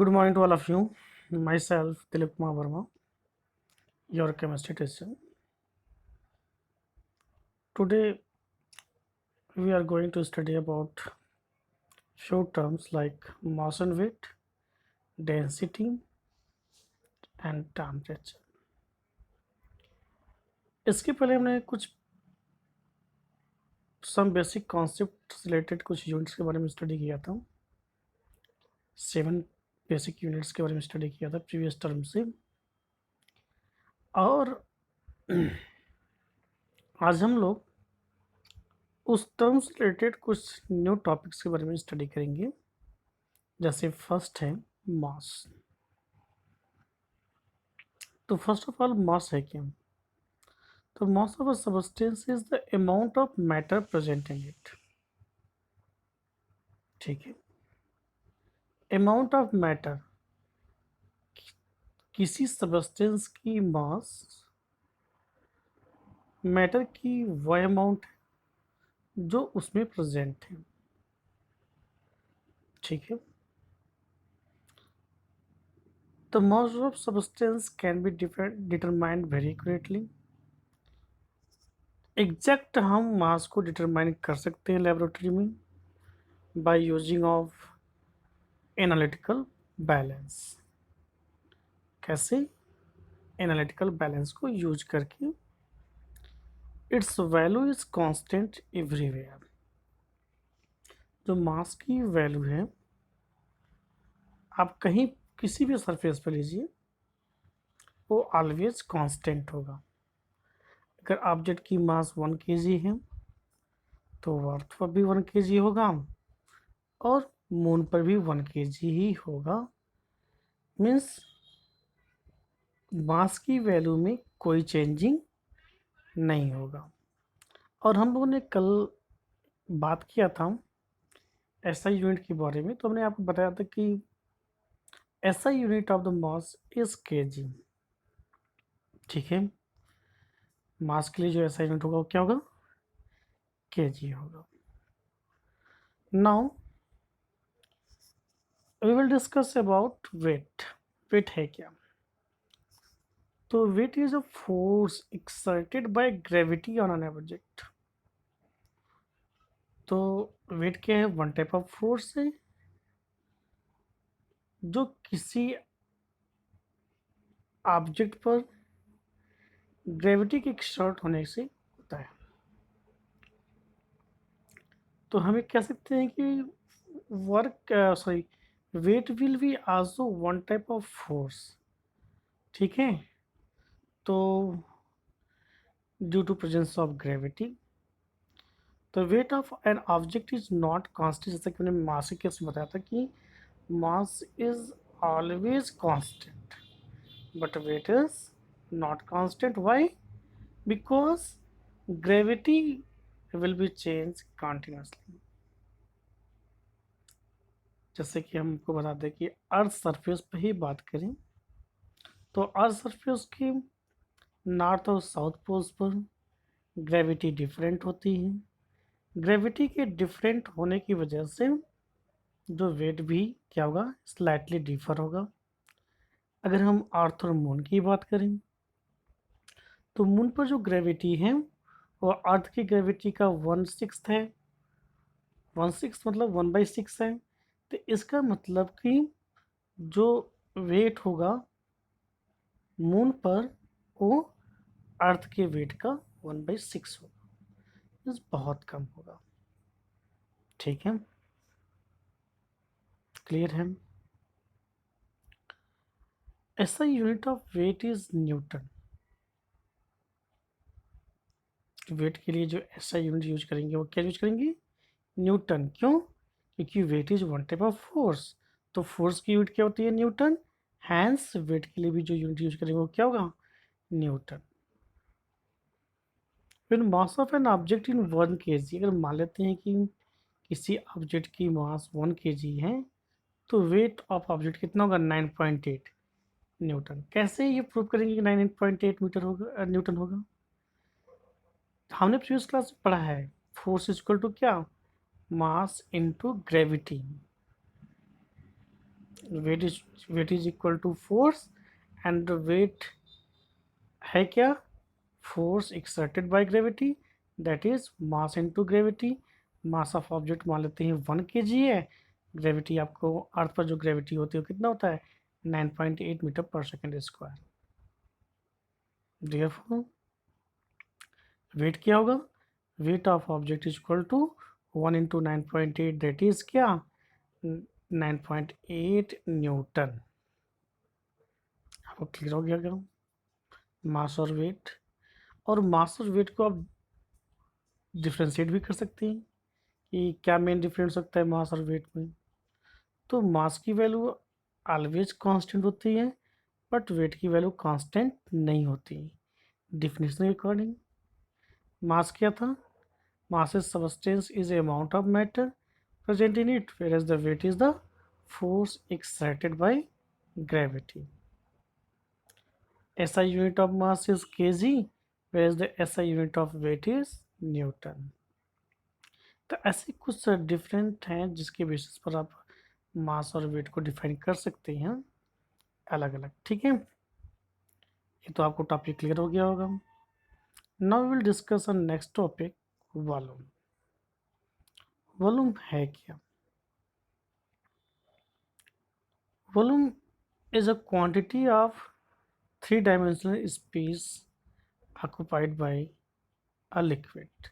Good morning to all of you. Myself, Dilip Kumar Verma, your chemistry teacher. Today, we are going to study about few terms like mass and weight, density, and temperature. इसके पहले हमने कुछ some basic concept related कुछ units के बारे में study किया था। 7 बेसिक यूनिट्स के बारे में स्टडी किया था प्रीवियस टर्म से। और आज हम लोग उस टर्म से रिलेटेड कुछ न्यू टॉपिक्स के बारे में स्टडी करेंगे। जैसे फर्स्ट है मास। तो फर्स्ट ऑफ ऑल मास है क्या? तो mass of a substance is the amount of matter present in it. ठीक है, अमाउंट ऑफ मैटर, किसी सब्सटेंस की मास मैटर की वह अमाउंट है जो उसमें प्रेजेंट है। ठीक है, the mass of substance can be determined very accurately. Exact हम मास को डिटरमाइन कर सकते हैं लेबोरेटरी में by using of analytical balance. कैसे? एनालिटिकल बैलेंस को यूज करके। It's value is constant everywhere. जो मास की वैल्यू है, आप कहीं किसी भी सरफेस पर लीजिए, वो ऑलवेज कांस्टेंट होगा। अगर ऑब्जेक्ट की मास 1 kg है तो अर्थ पर भी 1 kg होगा और मून पर भी 1 kg ही होगा। मीन्स मास की वैल्यू में कोई चेंजिंग नहीं होगा। और हम लोगों ने कल बात किया था एसआई यूनिट के बारे में, तो हमने आपको बताया था कि SI unit of the mass is KG. ठीक है, मास के लिए जो एसआई यूनिट होगा वो क्या होगा? केजी होगा। Now we will discuss about weight. Weight है क्या? तो weight is a force exerted by gravity on an object. तो वेट क्या है? वन टाइप ऑफ फोर्स है जो किसी ऑब्जेक्ट पर ग्रेविटी के एक्सर्ट होने से होता है। तो हमें कह सकते हैं कि work sorry weight will be also one type of force. ठीक है, तो due to presence of gravity, तो weight of an object is not constant. जैसा कि मैंने मास के केस में बताया था कि mass is always constant but weight is not constant. Why? Because gravity will be change continuously. जैसे कि हमको बता दें कि अर्थ सरफेस पर ही बात करें तो अर्थ सरफेस की नॉर्थ और साउथ पोल्स पर ग्रेविटी डिफरेंट होती है। ग्रेविटी के डिफरेंट होने की वजह से जो वेट भी क्या होगा? स्लाइटली डिफर होगा। अगर हम अर्थ और मून की बात करें तो मून पर जो ग्रेविटी है वो अर्थ की ग्रेविटी का 1/6 है। 1/6 मतलब 1/6 है। तो इसका मतलब कि जो वेट होगा मून पर वो अर्थ के वेट का 1/6 होगा। इस बहुत कम होगा। ठीक है, क्लियर है? SI unit of weight is newton. Weight के लिए जो ऐसा यूनिट यूज करेंगे वो क्या यूज करेंगे? न्यूटन। क्यों? क्योंकि weight is one type of force. तो फोर्स की यूनिट क्या होती है? न्यूटन। हैंस वेट के लिए भी जो यूनिट यूज करेंगे वो क्या होगा? न्यूटन। फिर mass of an object in 1 kg। अगर मान लेते हैं कि किसी ऑब्जेक्ट की मास 1 kg है तो वेट ऑफ ऑब्जेक्ट कितना होगा? 9.8 न्यूटन। कैसे ये प्रूव करेंगे कि 9.8 मीटर होगा, न्यूटन होगा? हमने प्रीवियस क्लास में पढ़ा है फोर्स इज इक्वल टू क्या? Mass into gravity. Weight is equal to force, and weight है क्या, force exerted by gravity, that is mass into gravity. Mass of object मान लेते हैं 1 kg है, ग्रेविटी आपको अर्थ पर जो ग्रेविटी होती है वो कितना होता है 9.8 मीटर पर सेकेंड स्क्वायर। देयरफॉर वेट क्या होगा, weight of object is equal to 1 into 9.8, that is क्या 9.8 न्यूटन। आपको क्लियर हो गया क्या, मास और मास और वेट को आप डिफ्रेंशिएट भी कर सकते हैं कि क्या मेन डिफरेंस होता है मास और वेट में। तो मास की वैल्यू ऑलवेज कांस्टेंट होती है, बट वेट की वैल्यू कांस्टेंट नहीं होती। डिफिनेशन के अकॉर्डिंग मास क्या था, mass is substance is amount of matter present in it, whereas the weight is the force exerted by gravity. SI unit of mass is kg, whereas the SI unit of weight is Newton. तो ऐसे कुछ different हैं जिसके basis पर आप मास और wait को define कर सकते हैं अलग अलग, ठीक है। ये तो आपको टॉपिक क्लियर हो गया होगा। Now will discuss on next topic, volume. Volume है क्या, volume is a quantity of 3 dimensional space occupied by a liquid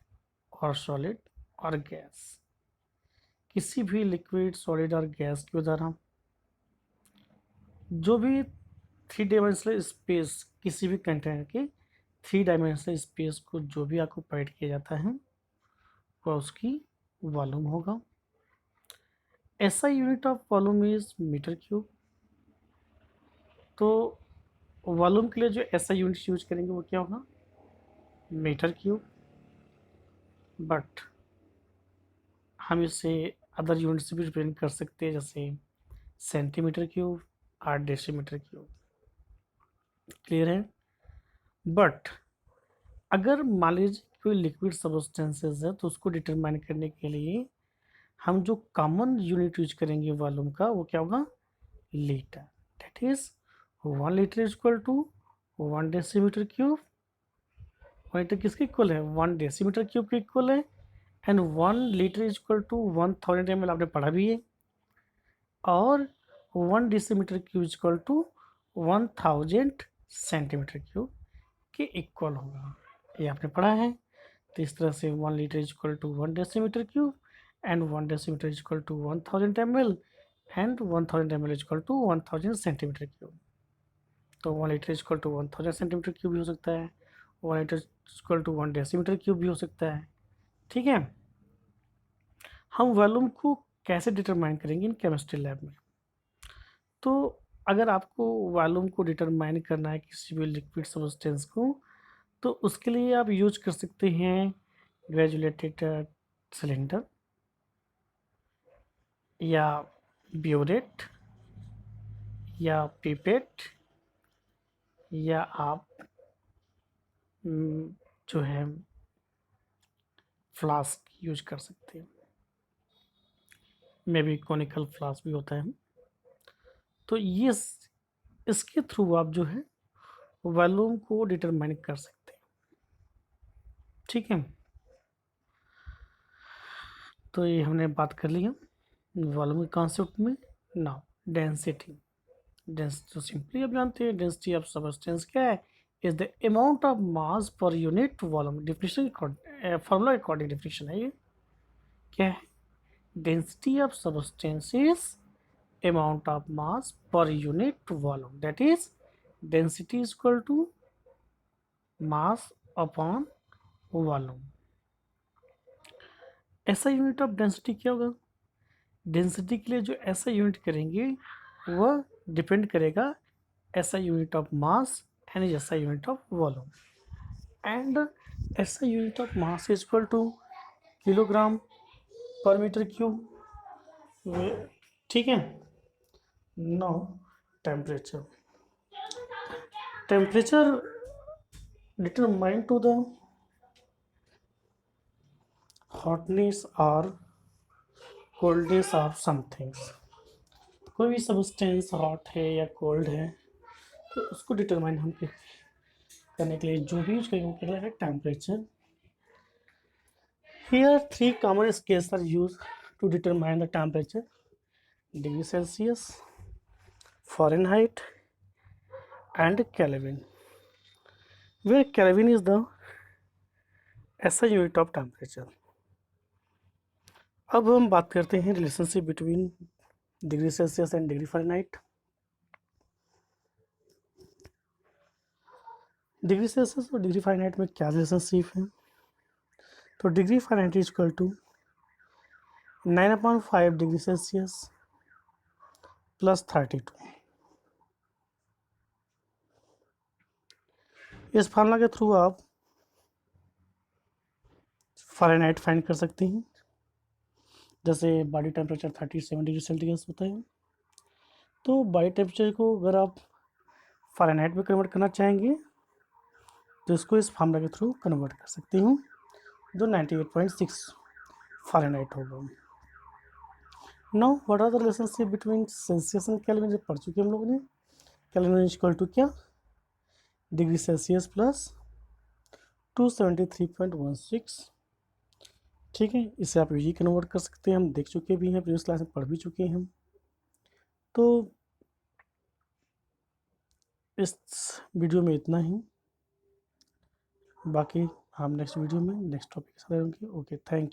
or solid or gas। किसी भी लिक्विड सॉलिड और गैस की उदाहरण, जो भी 3 डायमेंशनल स्पेस किसी भी कंटेनर के 3 डायमेंशनल स्पेस को जो भी ऑक्युपाइड किया जाता है वह उसकी वॉल्यूम होगा। SI unit of volume is metre cube. तो वॉल्यूम के लिए जो ऐसा यूनिट यूज करेंगे वो क्या होगा मीटर क्यूब, बट हम इसे अदर यूनिट से भी रिप्रेजेंट कर सकते हैं, जैसे सेंटीमीटर क्यूब और डेसीमीटर क्यूब। क्लियर है। बट अगर मान लीजिए कोई लिक्विड सब्सटेंसेस है तो उसको डिटरमाइन करने के लिए हम जो कॉमन यूनिट यूज करेंगे वॉल्यूम का वो क्या होगा litre. That is 1 litre is equal to 1 decimetre cube. 1 litre किसके इक्वल है 1 डेसीमीटर क्यूब के इक्वल है, and 1 litre is equal to 1000 ml, आपने पढ़ा भी है। और 1 decimetre cube is equal to 1000 centimetre cube के इक्वल होगा, ये आपने पढ़ा है। तो इस तरह से 1 litre is equal to 1 decimetre cube, and 1 decimetre is equal to 1000 ml, and 1000 ml is equal to 1000 centimetre cube. तो 1 litre is equal to 1000 centimetre cube भी हो सकता है, 1 litre is equal to 1 decimetre cube भी हो सकता है, ठीक है। हम वॉल्यूम को कैसे डिटरमाइन करेंगे इन केमिस्ट्री लैब में। तो अगर आपको वॉल्यूम को डिटरमाइन करना है किसी भी लिक्विड सब्सटेंस को, तो उसके लिए आप यूज कर सकते हैं ग्रेजुलेटेड सिलेंडर या ब्यूरेट या पिपेट, या आप जो है फ्लास्क यूज कर सकते हैं, मे बी कॉनिकल फ्लास्क भी होता है। तो ये इसके थ्रू आप जो है वॉल्यूम को डिटरमाइन कर सकते हैं, ठीक है। तो ये हमने बात कर लिया वॉल्यूम के कॉन्सेप्ट में। नाउ डेंसिटी, डेंसिटी तो सिंपली आप जानते हैं डेंसिटी ऑफ सब्सटेंस क्या है, is the amount of mass per unit volume. Definition formula according definition है ये, क्या है density of substance is amount of mass per unit volume, that is density is equal to mass upon volume. SI unit of density क्या होगा, density के लिए जो ऐसा यूनिट करेंगे वह डिपेंड करेगा SI unit of mass and SI unit of volume, and SI unit of mass is equal to kilogram per metre cube, ठीक है। No temperature, temperature determine to the hotness or coldness of some things। कोई भी substance hot है या cold है तो उसको determine हम करने के लिए जो भी यूज करेंगे वो कहलाएगा temperature. Here 3 common scales are use to determine the temperature: degree Celsius, Fahrenheit and Kelvin, where Kelvin is the SI unit of temperature। अब हम बात करते हैं relationship between degree Celsius and degree Fahrenheit. Degree Celsius और degree Fahrenheit में क्या relationship है? तो degree Fahrenheit is equal to 9/5 degree Celsius plus 32। इस फार्मूला के थ्रू आप फ़ारेनहाइट फाइंड कर सकते हैं। जैसे बॉडी टेम्परेचर 37 डिग्री सेल्सियस होता है, तो बॉडी टेम्परेचर को अगर आप फ़ारेनहाइट में कन्वर्ट करना चाहेंगे तो इसको इस फार्मूला के थ्रू कन्वर्ट कर सकते हूँ, जो 98.6 फ़ारेनहाइट होगा। Now what are the relationship between Celsius and Kelvin, पढ़ चुके हम लोगों ने। केल्विन इज इक्वल टू क्या? Degree Celsius plus 273.16। ठीक है, इसे आप इजी कन्वर्ट कर सकते हैं, हम देख चुके भी हैं, प्रीवियस क्लास में पढ़ भी चुके हैं हम। तो इस वीडियो में इतना ही, बाकी हम नेक्स्ट वीडियो में नेक्स्ट टॉपिक के साथ रहेंगे। Okay, thank you.